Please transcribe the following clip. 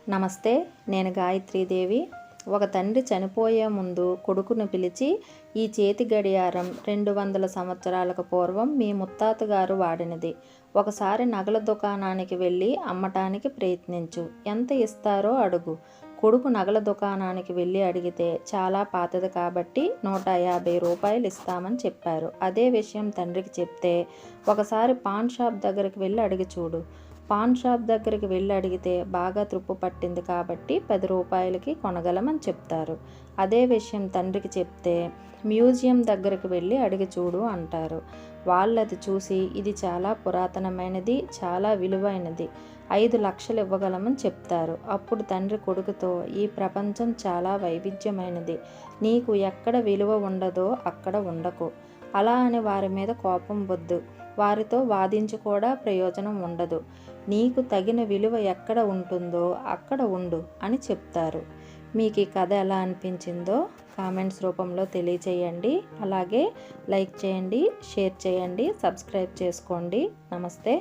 నమస్తే, నేను గాయత్రీదేవి. ఒక తండ్రి చనిపోయే ముందు కొడుకును పిలిచి, ఈ చేతి గడియారం 200 సంవత్సరాలకు పూర్వం మీ ముత్తాతగారు వాడినది. ఒకసారి నగల దుకాణానికి వెళ్ళి అమ్మటానికి ప్రయత్నించు. ఎంత ఇస్తారో అడుగు. కొడుకు నగల దుకాణానికి వెళ్ళి అడిగితే, చాలా పాతది కాబట్టి 150 రూపాయలు ఇస్తామని చెప్పారు. అదే విషయం తండ్రికి చెప్తే, ఒకసారి పాన్ షాప్ దగ్గరికి వెళ్ళి అడిగి చూడు. పాన్ షాప్ దగ్గరికి వెళ్ళి అడిగితే బాగా త్రుప్పు పట్టింది కాబట్టి 10 రూపాయలకి కొనగలమని చెప్తారు. అదే విషయం తండ్రికి చెప్తే, మ్యూజియం దగ్గరికి వెళ్ళి అడిగి చూడు అంటారు. వాళ్ళది చూసి, ఇది చాలా పురాతనమైనది, చాలా విలువైనది, 5 లక్షలు ఇవ్వగలమని చెప్తారు. అప్పుడు తండ్రి కొడుకుతో, ఈ ప్రపంచం చాలా వైవిధ్యమైనది, నీకు ఎక్కడ విలువ ఉండదో అక్కడ ఉండకు. అలా అని వారి మీద కోపం వద్దు, వారితో వాదించి కూడా ప్రయోజనం ఉండదు. నీకు తగిన విలువ ఎక్కడ ఉంటుందో అక్కడ ఉండు అని చెప్తారు. మీకు ఈ కథ ఎలా అనిపించిందో కామెంట్స్ రూపంలో తెలియచేయండి. అలాగే లైక్ చేయండి, షేర్ చేయండి, సబ్స్క్రైబ్ చేసుకోండి. నమస్తే.